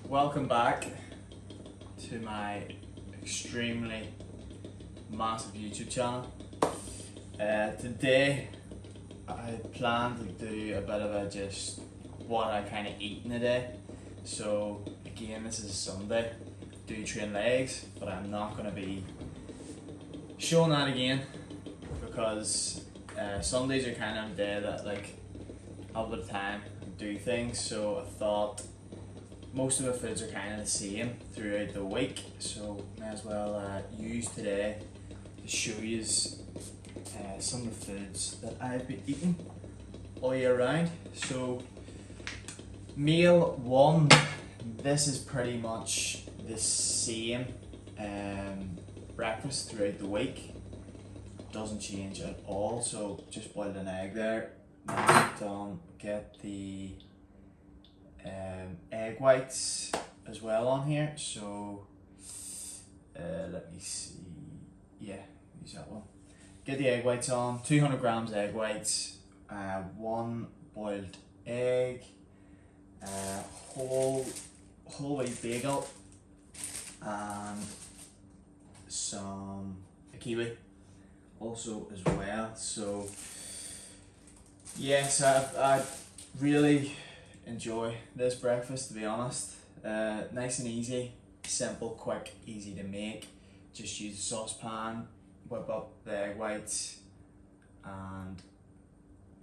Welcome back to my extremely massive YouTube channel. Today I plan to do a bit of just what I kind of eat in a day. So again, this is Sunday. Do train legs, but I'm not going to be showing that again because Sundays are kind of a day that I have a bit of time to do things. So I thought most of the foods are kind of the same throughout the week, so may as well use today to show you some of the foods that I've been eating all year round. So meal one, this is pretty much the same breakfast throughout the week. Doesn't change at all. So just boiled an egg there. Now done, get the egg whites as well on here. So let me see. Yeah, use that one. Get the egg whites on. 200 grams egg whites. One boiled egg. Whole wheat bagel, and a kiwi also as well. So yes, I really enjoy this breakfast, to be honest. Nice and easy, simple, quick, easy to make. Just use a saucepan, whip up the egg whites, and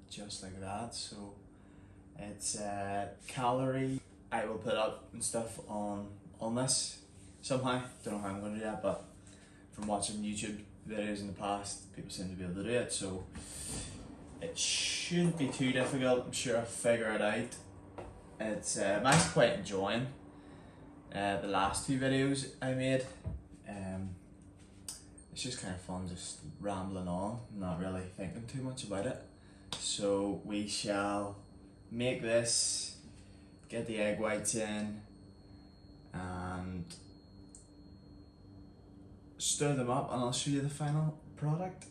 just like that. So it's calorie. I will put up and stuff on this somehow. Don't know how I'm going to do that, but from watching YouTube videos in the past, people seem to be able to do it, so it shouldn't be too difficult. I'm sure I'll figure it out. It's I'm actually quite enjoying the last few videos I made. It's just kind of fun just rambling on, not really thinking too much about it. So we shall make this, get the egg whites in, and stir them up, and I'll show you the final product.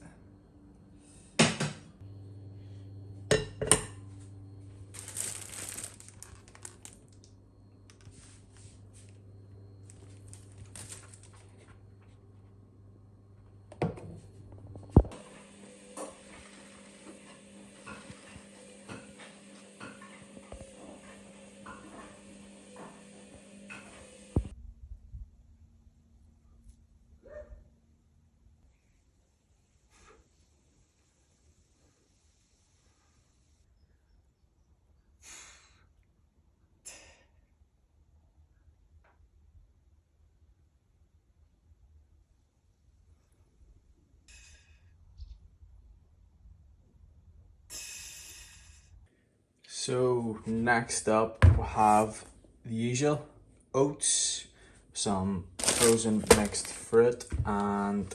So next up we'll have the usual oats, some frozen mixed fruit, and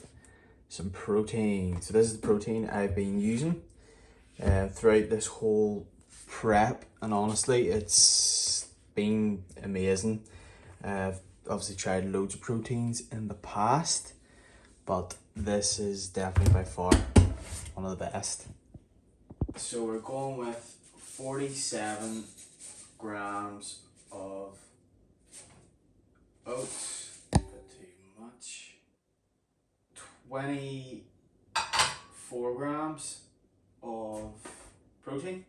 some protein. So this is the protein I've been using throughout this whole prep, and honestly it's been amazing. I've obviously tried loads of proteins in the past, but this is definitely by far one of the best. So we're going with 47 grams of oats, a bit too much. 24 grams of protein,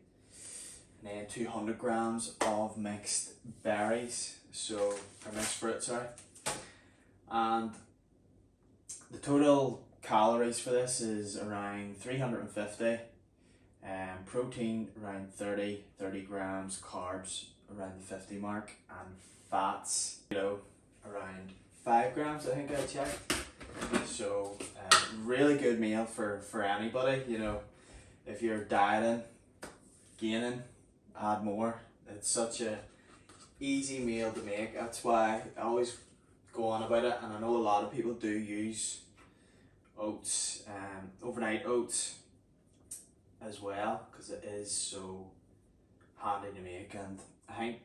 and then 200 grams of mixed berries, or mixed fruit, sorry. And the total calories for this is around 350. Protein around 30 grams, carbs around the 50 mark, and fats around 5 grams, I think I checked. So really good meal for anybody. If you're dieting, gaining, add more. It's such a easy meal to make. That's why I always go on about it, and I know a lot of people do use oats, overnight oats as well, because it is so handy to make. And I think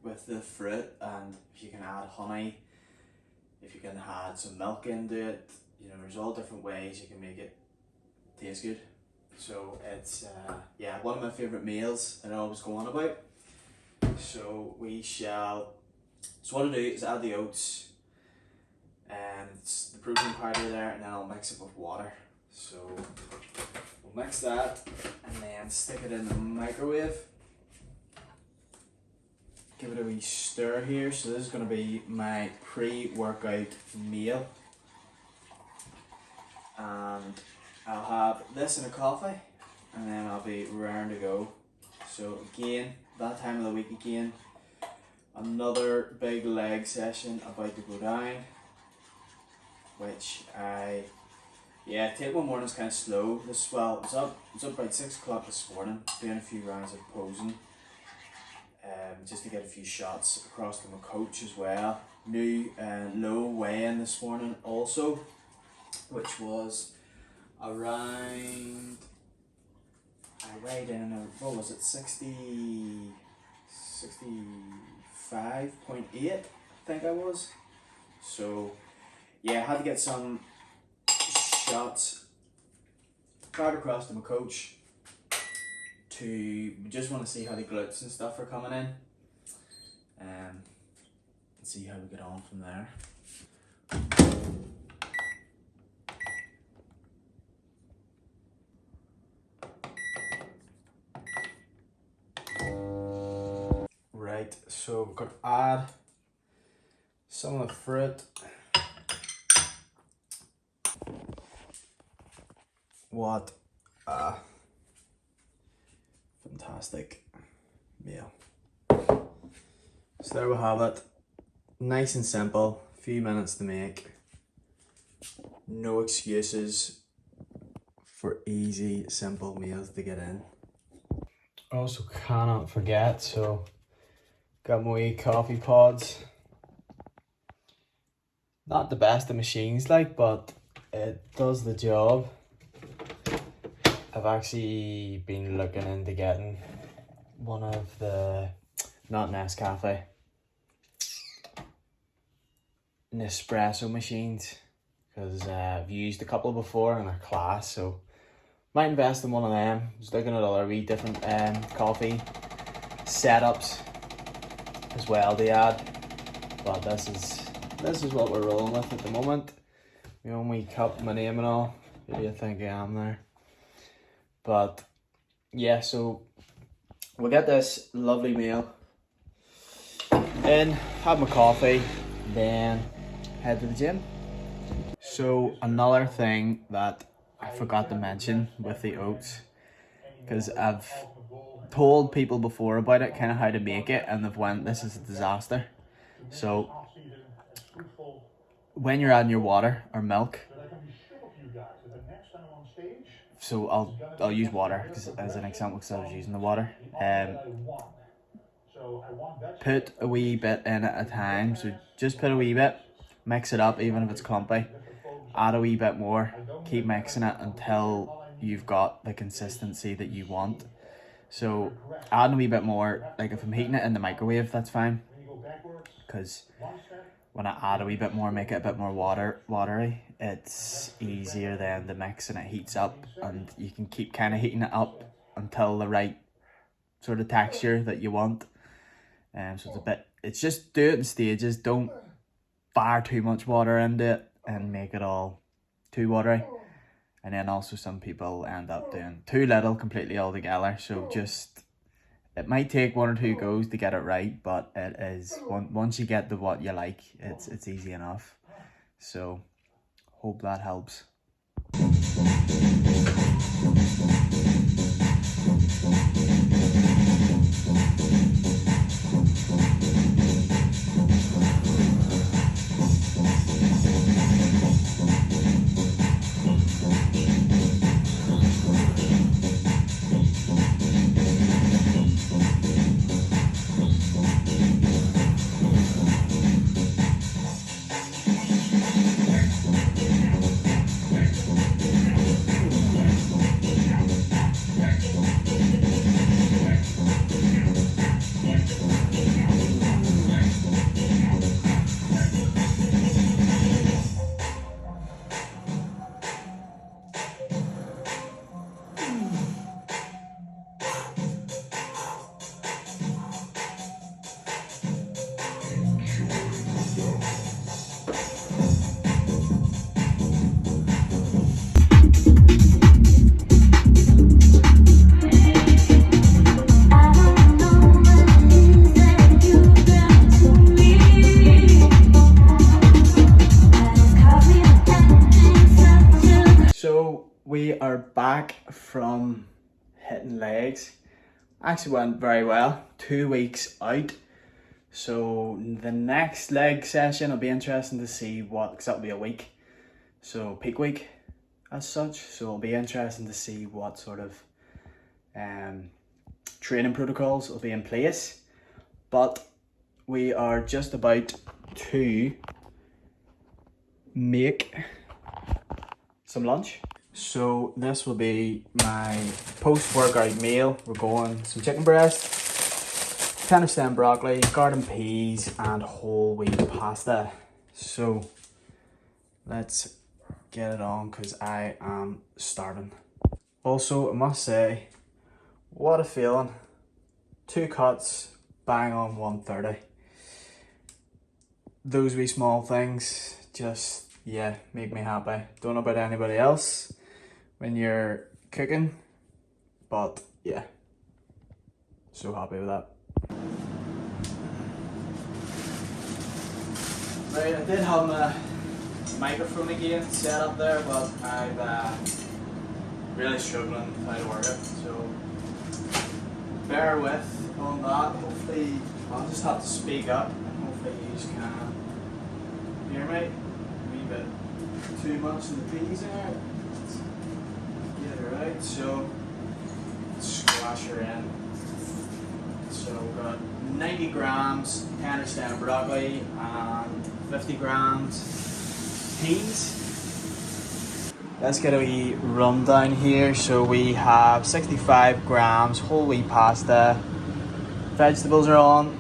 with the fruit, and if you can add honey, if you can add some milk into it, there's all different ways you can make it taste good. So it's one of my favourite meals that I always go on about. So we shall So what I do is add the oats and it's the protein powder there, and then I'll mix it with water. So we'll mix that and then stick it in the microwave. Give it a wee stir here. So this is going to be my pre-workout meal. And I'll have this in a coffee and then I'll be raring to go. So again, that time of the week again, another big leg session about to go down, which I take my mornings kind of slow. I was up about 6 o'clock this morning doing a few rounds of posing, just to get a few shots across to my coach as well. New low weigh-in this morning also, which was around, I weighed in, what was it, 65.8 I think I was. So yeah, I had to get some shots fired across to my coach to just want to see how the glutes and stuff are coming in, and see how we get on from there. Right, so we're going to add some of the fruit. What a fantastic meal. So there we have it. Nice and simple, few minutes to make. No excuses for easy, simple meals to get in. Also cannot forget, so got my wee coffee pods. Not the best of machines like, but it does the job. I've actually been looking into getting one of the, not Nescafe, Nespresso machines, because I've used a couple before and they're class, so might invest in one of them. I was looking at other wee different coffee setups as well to add, but this is what we're rolling with at the moment. My own wee cup, my name and all. Who do you think I am there? But yeah, so we'll get this lovely meal in, have my coffee, then head to the gym. So another thing that I forgot to mention with the oats, because I've told people before about it, kind of how to make it, and they've went, this is a disaster. So when you're adding your water or milk, so I'll use water because as an example, because I was using the water. Put a wee bit in at a time. So just put a wee bit, mix it up, even if it's clumpy. Add a wee bit more, keep mixing it until you've got the consistency that you want. So adding a wee bit more, like if I'm heating it in the microwave, that's fine, because when I add a wee bit more, make it a bit more watery, it's easier then to mix and it heats up, and you can keep kind of heating it up until the right sort of texture that you want. So it's just do it in stages. Don't fire too much water into it and make it all too watery. And then also some people end up doing too little completely altogether. So just, it might take 1 or 2 goes to get it right, but it is, once you get to what you like, it's easy enough. So hope that helps. from hitting legs. Actually went very well. 2 weeks out. So the next leg session will be interesting to see what, because that'll be a week. So peak week as such. So it'll be interesting to see what sort of training protocols will be in place. But we are just about to make some lunch. So this will be my post-workout meal. We're going some chicken breast, tender stem broccoli, garden peas and whole wheat pasta. So let's get it on because I am starving. Also, I must say, what a feeling. 2 cuts, bang on 130. Those wee small things just, yeah, make me happy. Don't know about anybody else when you're cooking, but yeah, so happy with that. Right, I did have my microphone again set up there, but I'm really struggling with how to work it, so bear with on that. Hopefully, I'll just have to speak up and hopefully you can hear me. A wee bit too much of the peas there. Get it right, so squash her in. So we've got 90 grams tender stem broccoli and 50 grams peas. Let's get a wee rundown here. So we have 65 grams whole wheat pasta, vegetables are on,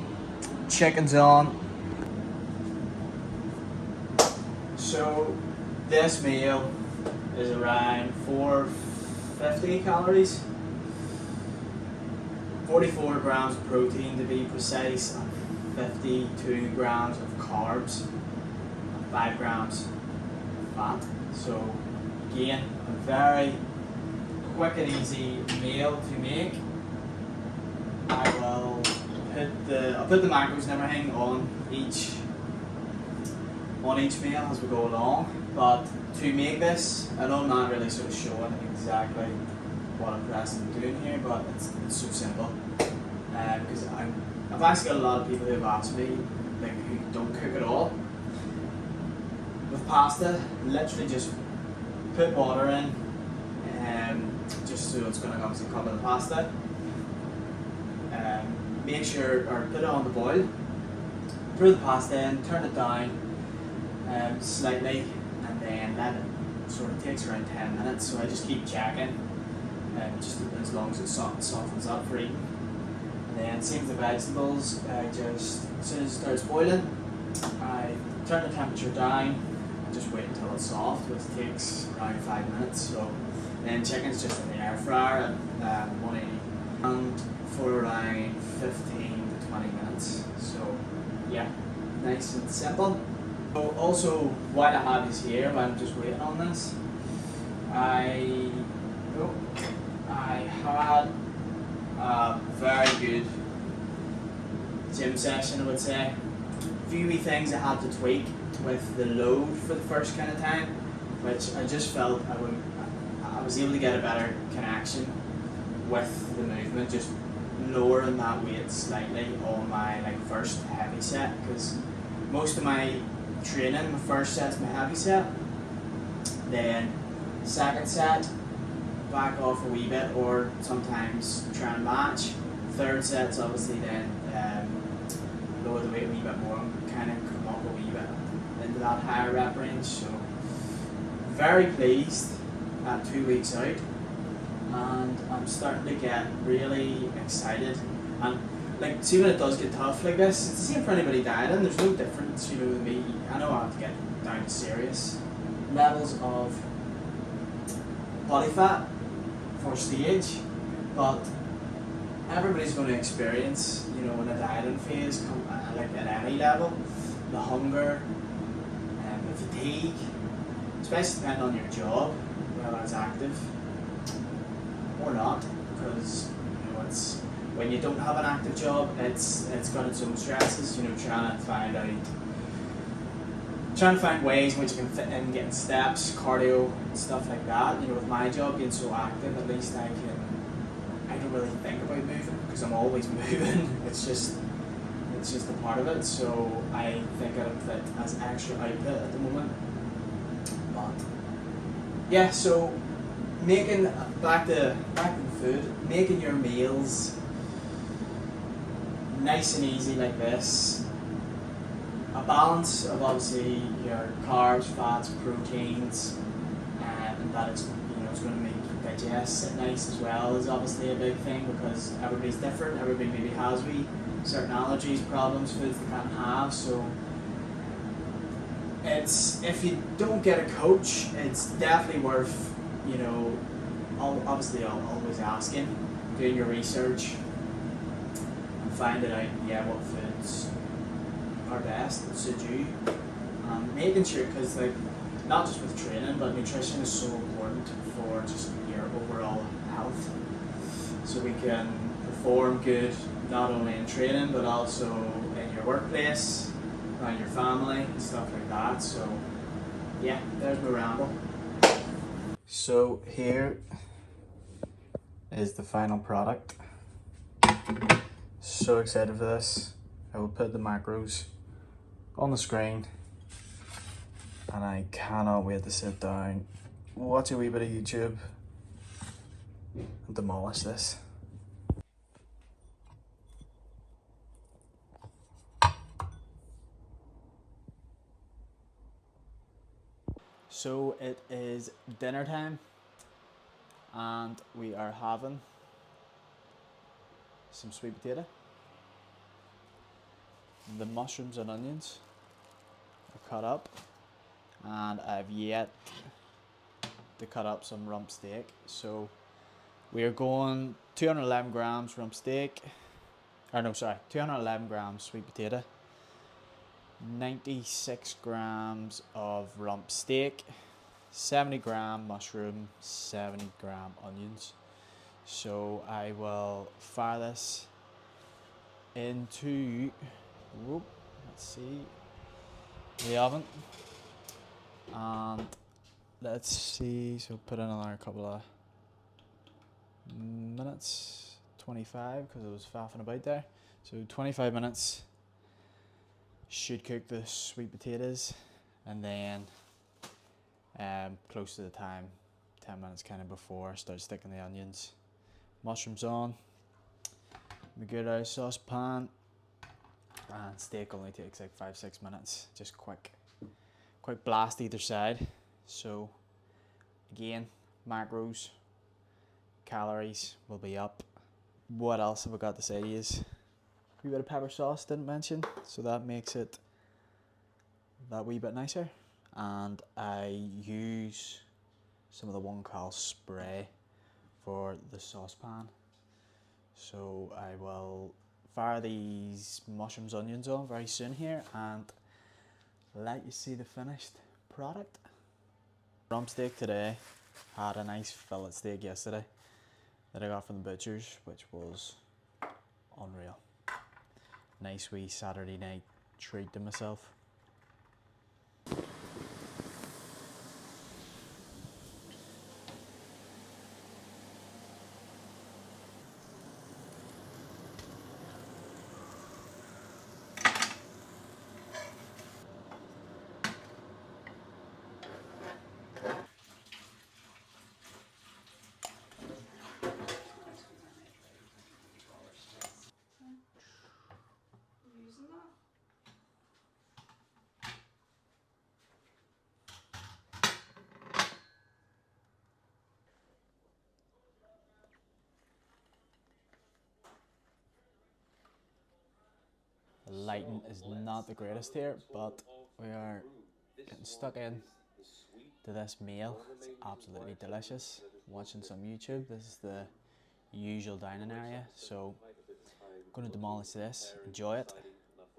chicken's on. So this meal is around 450 calories, 44 grams of protein to be precise, and 52 grams of carbs, and 5 grams of fat. So again, a very quick and easy meal to make. I'll put the macros and everything on each meal as we go along. But to make this, I know I'm not really sort of showing exactly what I'm presently doing here, but it's so simple. Because I've actually got a lot of people who have asked me, like, who don't cook at all. With pasta, literally just put water in, just so it's going to obviously cover the pasta. Make sure, or put it on the boil, throw the pasta in, turn it down slightly, and then let it sort of takes around 10 minutes. So I just keep checking, just as long as it softens up for eating. And then same with the vegetables. Just as soon as it starts boiling, I turn the temperature down. Just wait until it's soft, which takes around 5 minutes. So then chicken's just in the air fryer at 180 and for around 15 to 20 minutes. So yeah, nice and simple. So also, while I have this here, while I'm just waiting on this, I had a very good gym session, I would say. A few wee things I had to tweak with the load for the first kind of time, which I just felt I was able to get a better connection with the movement, just lowering that weight slightly on my first heavy set, because most of my training, my first set's my heavy set, then second set back off a wee bit, or sometimes try and match. Third set's obviously then lower the weight a wee bit more and kind of come up a wee bit into that higher rep range. So very pleased at 2 weeks out, and I'm starting to get really excited. And see, when it does get tough like this, it's the same for anybody dieting. There's no difference, with me. I know I have to get down to serious levels of body fat for stage, but everybody's going to experience, in a dieting phase, at any level, the hunger and the fatigue, especially depending on your job, whether it's active or not, because it's when you don't have an active job, it's got its own stresses. Trying to find out trying to find ways in which you can fit in getting steps, cardio, stuff like that. You know, with my job being so active, at least I don't really think about moving because I'm always moving. It's just a part of it. So I think it'll fit as extra output at the moment. But yeah, so making back to the food, making your meals nice and easy like this. A balance of obviously your carbs, fats, proteins, and that it's it's going to make you digest it nice as well is obviously a big thing because everybody's different. Everybody maybe has certain allergies, problems, foods they can't have. So it's, if you don't get a coach, it's definitely worth obviously always asking, doing your research, and finding out what foods are best that suit you. Making sure, because like not just with training, but nutrition is so important for just your overall health. So we can perform good not only in training but also in your workplace, around your family and stuff like that. So yeah, there's my ramble. So here is the final product. So excited for this. I will put the macros on the screen and I cannot wait to sit down, watch a wee bit of YouTube and demolish this. So it is dinner time and we are having some sweet potato. The mushrooms and onions are cut up, and I've yet to cut up some rump steak. So we are going 211 grams rump steak, 211 grams sweet potato, 96 grams of rump steak, 70 gram mushroom, 70 gram onions. So I will fire this into, let's see, the oven, and let's see, so put in another couple of minutes, 25, because I was faffing about there. So 25 minutes should cook the sweet potatoes, and then close to the time, 10 minutes kind of before, start sticking the onions. Mushrooms on, the good old saucepan, and steak only takes like 5-6 minutes, just quick blast either side. So again, macros, calories will be up. What else have I got to say to you? A wee bit of pepper sauce didn't mention, so that makes it that wee bit nicer. And I use some of the 1 cal spray for the saucepan. So I will fire these mushrooms, onions on very soon here and let you see the finished product. Rump steak today, had a nice fillet steak yesterday that I got from the butcher's, which was unreal. Nice wee Saturday night treat to myself. The lighting is not the greatest here, but we are getting stuck in to this meal. It's absolutely delicious. Watching some YouTube. This is the usual dining area, so I'm going to demolish this, enjoy it,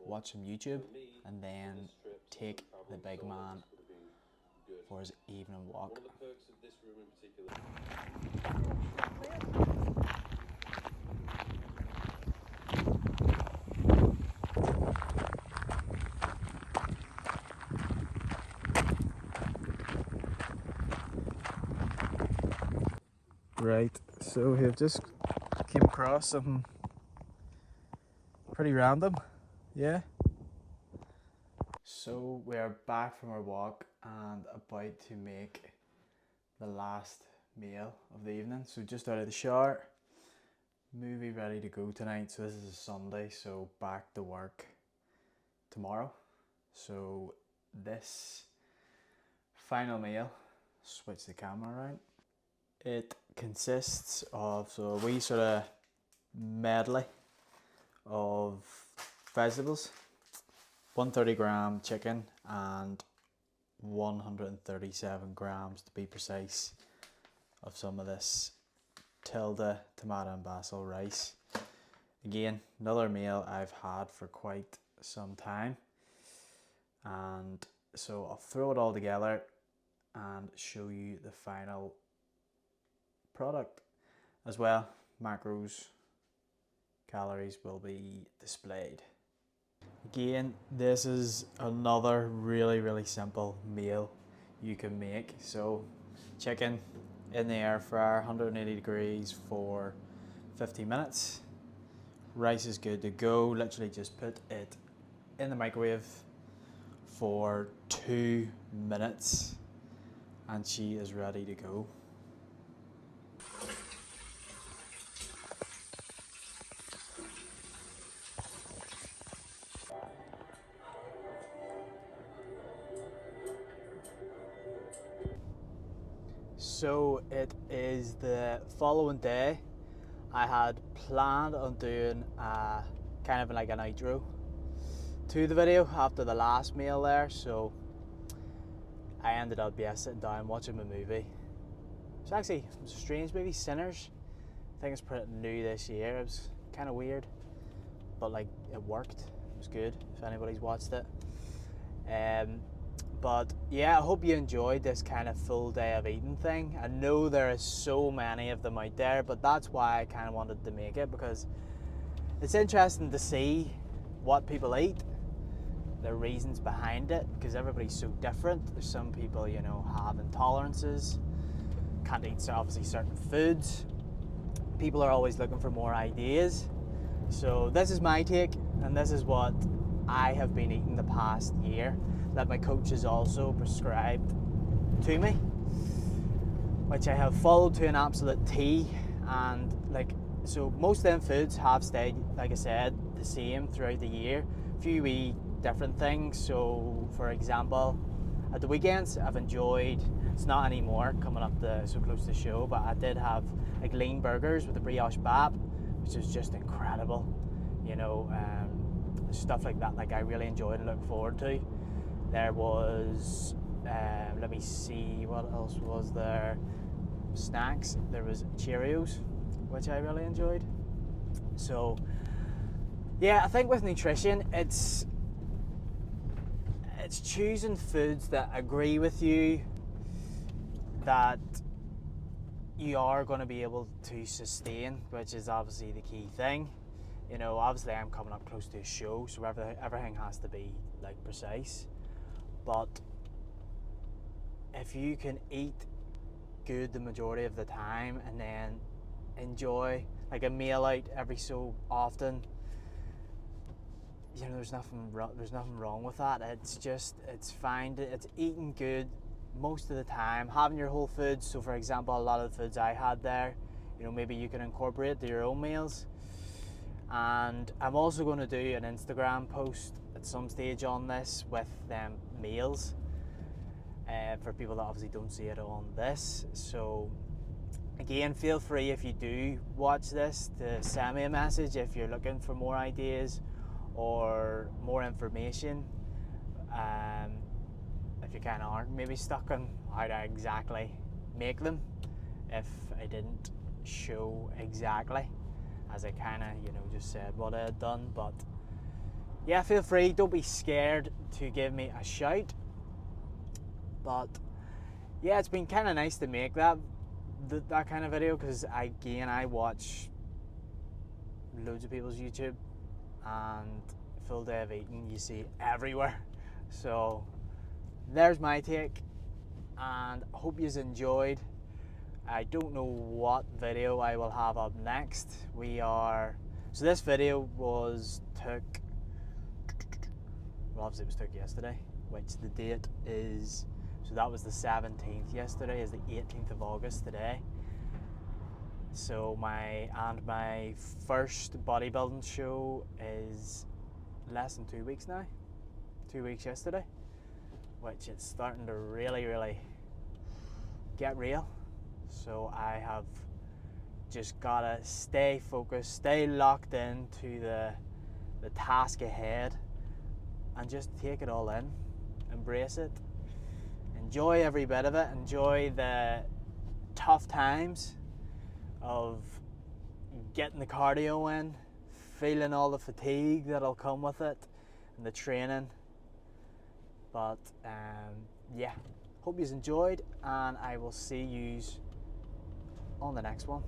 watch some YouTube, and then take the big man for his evening walk. Right, so we've just came across something pretty random, yeah? So we're back from our walk and about to make the last meal of the evening. So just out of the shower, movie ready to go tonight. So this is a Sunday, so back to work tomorrow. So this final meal, switch the camera around. It consists of a wee sort of medley of vegetables, 130-gram chicken and 137 grams to be precise of some of this Tilda tomato and basil rice. Again, another meal I've had for quite some time, and so I'll throw it all together and show you the final product as well. Macros, calories will be displayed. Again, this is another really simple meal you can make. So chicken in the air fryer, 180 degrees for 50 minutes. Rice is good to go. Literally just put it in the microwave for 2 minutes and she is ready to go. So it is the following day. I had planned on doing a kind of like an outro to the video after the last meal there, so I ended up sitting down watching a movie. It's actually a strange movie, Sinners. I think it's pretty new this year. It was kind of weird, but like it worked. It was good if anybody's watched it. But yeah, I hope you enjoyed this kind of full day of eating thing. I know there is so many of them out there, but that's why I kind of wanted to make it, because it's interesting to see what people eat, the reasons behind it, because everybody's so different. There's some people, you know, have intolerances, can't eat obviously certain foods. People are always looking for more ideas. So this is my take, and this is what I have been eating the past year that my coach has also prescribed to me, which I have followed to an absolute T. And like, so most of them foods have stayed, like I said, the same throughout the year. A few wee different things. So for example, at the weekends I've enjoyed, it's not anymore coming up so close to the show, but I did have like lean burgers with the brioche bap, which is just incredible, you know. Stuff like that, like I really enjoyed and look forward to. There was, let me see, what else was there? Snacks, there was Cheerios, which I really enjoyed. So yeah, I think with nutrition, it's choosing foods that agree with you, that you are going to be able to sustain, which is obviously the key thing. You know, obviously I'm coming up close to a show, so everything has to be like precise. But if you can eat good the majority of the time and then enjoy like a meal out every so often, you know, there's nothing wrong with that. It's fine. It's eating good most of the time, having your whole foods. So for example, a lot of the foods I had there, you know, maybe you can incorporate to your own meals. And I'm also going to do an Instagram post at some stage on this with them meals, for people that obviously don't see it on this. So again, feel free, if you do watch this, to send me a message if you're looking for more ideas or more information. If you kind of aren't maybe stuck on how to exactly make them, if I didn't show exactly, as I kind of, you know, just said what I had done. But yeah, feel free, don't be scared to give me a shout. But yeah, it's been kind of nice to make that kind of video, because I watch loads of people's YouTube, and full day of eating you see everywhere. So there's my take, and I hope you've enjoyed. I don't know what video I will have up next. So this video was took, well obviously it was took yesterday, which the date is, so that was the 17th. Yesterday is the 18th of August today. So my first bodybuilding show is less than 2 weeks now. 2 weeks yesterday, which it's starting to really get real. So I have just gotta stay focused, stay locked into the task ahead, and just take it all in, embrace it, enjoy every bit of it, enjoy the tough times of getting the cardio in, feeling all the fatigue that'll come with it, and the training. But yeah, hope you've enjoyed, and I will see you on the next one.